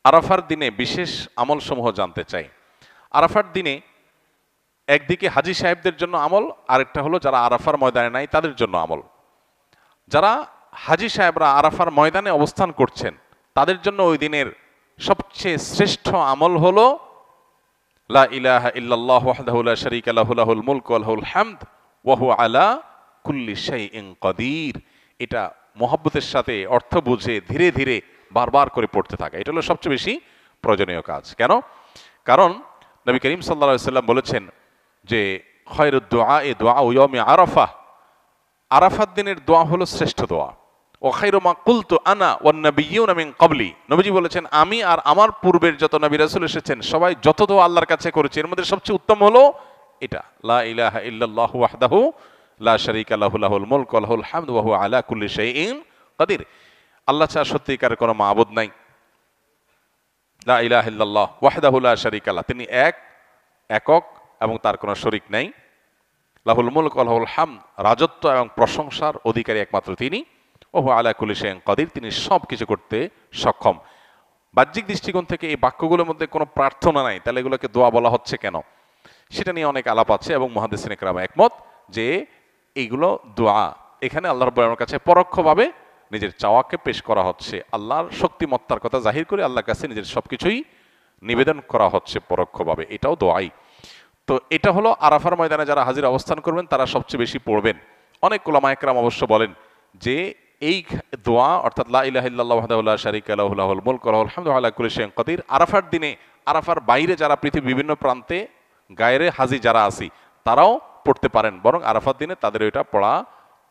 আরাফার দিনে বিশেষ আমলসমূহ জানতে চাই। আরাফার দিনে একদিকে হাজী সাহেবদের জন্য আমল, আরেকটা হলো যারা আরাফার ময়দানে নাই তাদের জন্য আমল। যারা হাজী সাহেবরা আরাফার ময়দানে অবস্থান করছেন তাদের জন্য ওই দিনের সবচেয়ে শ্রেষ্ঠ আমল হলো লা ইলাহা ইল্লাল্লাহু ওয়াহদাহু লা শারীকা লাহু লাহুল মুলকু ওয়া লাহুল হামদ ওয়া হুয়া আলা কুল্লি শাইইন কাদির। এটা মহব্বতের সাথে অর্থ বুঝে ধীরে ধীরে বারবার করে পড়তে থাকা, এটা হলো সবচেয়ে বেশি প্রয়োজনীয় কাজ। কেন? কারণ নবী করিম সাল্লাল্লাহু আলাইহি সাল্লাম বলেছেন যে খায়রুদ দুআ ইয়াউমি আরাফা, আরাফাত দিনের দোয়া হলো শ্রেষ্ঠ দোয়া। ও খায়রু মা কুলতু আনা ওয়ান নাবিয়্যুনা মিন ক্বাবলি, নবীজি বলেছেন আমি আর আমার পূর্বের যত নবী রাসূল এসেছেন সবাই যত দোয়া আল্লাহর কাছে করেছে এর মধ্যে সবচেয়ে উত্তম হলো এটা, লা ইলাহা ইল্লাল্লাহু ওয়াহদাহু লা শারীকা লাহু লাহুল মুলকু ওয়া লাহুল হামদু ওয়া হুয়া আলা কুল্লি শাইইন কাদির। আল্লাহ ছাড়া সত্যিকারের কোনো মাবুদ নাই। লা ইলাহা ইল্লাল্লাহ ওয়াহদাহু লা শারীকা লাহু, তিনি একক এবং তার কোনো শরীক নাই। লাহুল মুলক ওয়া লাহুল হামদ, রাজত্ব এবং প্রশংসার অধিকারী একমাত্র তিনি। ওয়া হুয়া আলা কুল্লি শাইইন কাদির, তিনি সব কিছু করতে সক্ষম। বাহ্যিক দৃষ্টিকোণ থেকে এই বাক্যগুলোর মধ্যে কোনো প্রার্থনা নাই, তাহলে এগুলোকে দোয়া বলা হচ্ছে কেন? সেটা নিয়ে অনেক আলাপ আছে এবং মুহাদ্দিসিনে কেরাম একমত যে এইগুলো দোয়া। এখানে আল্লাহ রাব্বুল আলামিনের কাছে পরোক্ষভাবে নিজের চাওয়াকে পেশ করা হচ্ছে, আল্লাহর শক্তিমত্তার কথা জাহির করে আল্লাহর কাছে নিজের সবকিছুই নিবেদন করা হচ্ছে পরোক্ষভাবে, এটাও দোয়াই। তো এটা হলো আরাফার ময়দানে যারা হাজির অবস্থান করবেন তারা সবচেয়ে বেশি পড়বেন। অনেক উলামায়ে কেরাম অবশ্য বলেন যে এই দোয়া অর্থাৎ লা ইলাহা ইল্লাল্লাহু ওয়াহদাহু লা শারীকা লাহু লাহুল মুলকু ওয়া লাহুল হামদু ওয়া আলা কুল্লি শাইইন কাদির, আরাফার দিনে, আরাফার বাইরে যারা পৃথিবীর বিভিন্ন প্রান্তে গায়রে হাজি যারা আছি তারাও পড়তে পারেন, বরং আরাফার দিনে তাদের এটা পড়া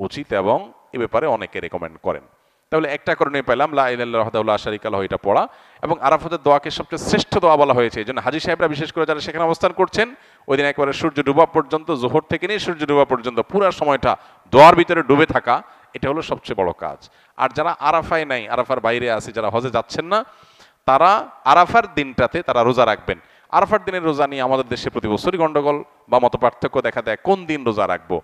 উচিত এবং এ ব্যাপারে অনেকে রেকমেন্ড করেন। তাহলে একটা করণে পেলাম লা ইলাহা ইল্লাল্লাহু ওয়াহদাহু লা শারীকা লাহু, এটা পড়া। এবং আরাফাতের দোয়াকে সবচেয়ে শ্রেষ্ঠ দোয়া বলা হয়েছে, এই জন্য হাজী সাহেবরা বিশেষ করে যারা সেখানে অবস্থান করছেন ওই দিন একবারে সূর্য ডুবা পর্যন্ত, জোহর থেকে নিয়ে সূর্য ডুবা পর্যন্ত পুরো সময়টা দোয়ার ভিতরে ডুবে থাকা, এটা হলো সবচেয়ে বড় কাজ। আর যারা আরাফায় নাই, আরাফার বাইরে আছে, যারা হজে যাচ্ছেন না, তারা আরাফার দিনটাতে তারা রোজা রাখবেন। আরাফার দিনের রোজা নিয়ে আমাদের দেশে প্রতি বছরই গন্ডগোল বা মত পার্থক্য দেখা দেয়, কোন দিন রোজা রাখবো?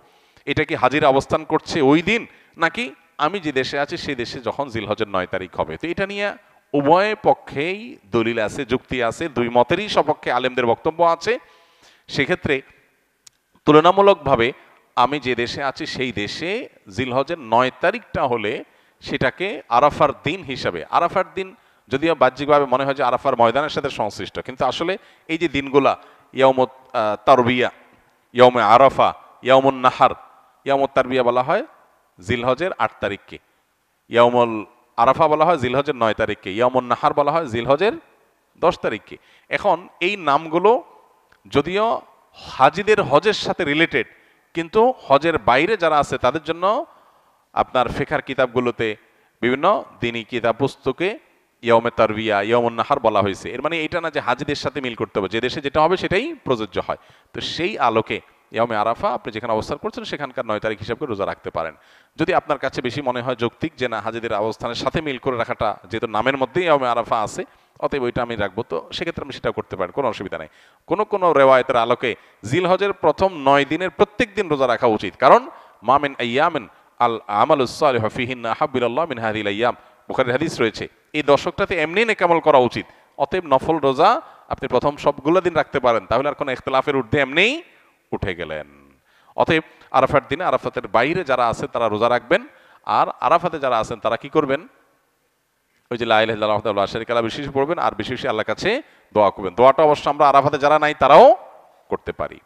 এটা কি হাজিরা অবস্থান করছে ওই দিন, নাকি আমি যে দেশে আছি সেই দেশে যখন জিলহজের 9 তারিখ হবে? তো এটা নিয়ে উভয় পক্ষেই দলিল আছে, যুক্তি আছে, দুই মতেরই সপক্ষে আলেমদের বক্তব্য আছে। সেক্ষেত্রে তুলনামূলকভাবে আমি যে দেশে আছি সেই দেশে জিলহজের 9 তারিখটা হলে সেটাকে আরাফার দিন হিসাবে, আরাফার দিন যদিও বাহ্যিকভাবে মনে হয় যে আরাফার ময়দানের সাথে সংশ্লিষ্ট, কিন্তু আসলে এই যে দিনগুলা ইয়াউমুত তারবিয়া, ইয়াউমে আরাফা, ইয়াউমুন নাহার, ইয়াউমুত তারবিয়া বলা হয় জিলহজের 8 তারিখকে, ইয়াউমুল আরাফা বলা হয় জিলহজের 9 তারিখকে, ইয়াউমুন নাহার বলা হয় জিলহজের 10 তারিখকে। এখন এই নামগুলো যদিও হাজিদের হজের সাথে রিলেটেড, কিন্তু হজের বাইরে যারা আছে তাদের জন্য আপনার ফিকহের কিতাবগুলোতে বিভিন্ন দ্বীনি কিতাব পুস্তকে ইয়াউমে তারবিয়া, ইয়াউমুন নাহার বলা হয়েছে। এর মানে এটা না যে হাজিদের সাথে মিল করতে হবে, যে দেশে যেটা হবে সেটাই প্রযোজ্য হয়। তো সেই আলোকে ইয়াউমে আরাফা আপনি যেখানে অবস্থান করছেন সেখানকার 9 তারিখ হিসাবে রোজা রাখতে পারেন। যদি আপনার কাছে বেশি মনে হয় যৌক্তিক যে না হাজিদের অবস্থানের সাথে মিল করে রাখাটা, যেহেতু নামের মধ্যেই ইয়াউমে আরাফা আছে, অতএব ওইটা আমি রাখবো, তো সেক্ষেত্রে আপনি সেটা করতে পারেন, কোনো অসুবিধা নেই। কোনো রেওয়ায়েতের আলোকে জিলহজের প্রথম 9 দিনের প্রত্যেক দিন রোজা রাখা উচিত, কারণ মা মিন আইয়ামিন আল আমালুস সালিহু ফিহিন্না আহাব্বু ইলাল্লাহ মিন হাযিহিল আইয়াম, বুখারীর হাদিস রয়েছে। এই দশকটাতে এমনি নেক আমল করা উচিত, অতএব নফল রোজা আপনি প্রথম সবগুলো দিন রাখতে পারেন, তাহলে আর কোনো ইখতিলাফের ঊর্ধ্বে এমনিই উঠে গেলেন। অতএব আরাফার দিনে আরাফাতের বাইরে যারা আছে তারা রোজা রাখবেন, আর আরাফাতে যারা আছেন তারা কি করবেন? ওই যে লা ইলাহা ইল্লাল্লাহু ওয়াহদাহু লা শারীকা লাহু বেশি পড়বেন আর বেশি বেশি আল্লাহর কাছে দোয়া করবেন। দোয়াটা অবশ্য আমরা আরাফাতে যারা নাই তারাও করতে পারি।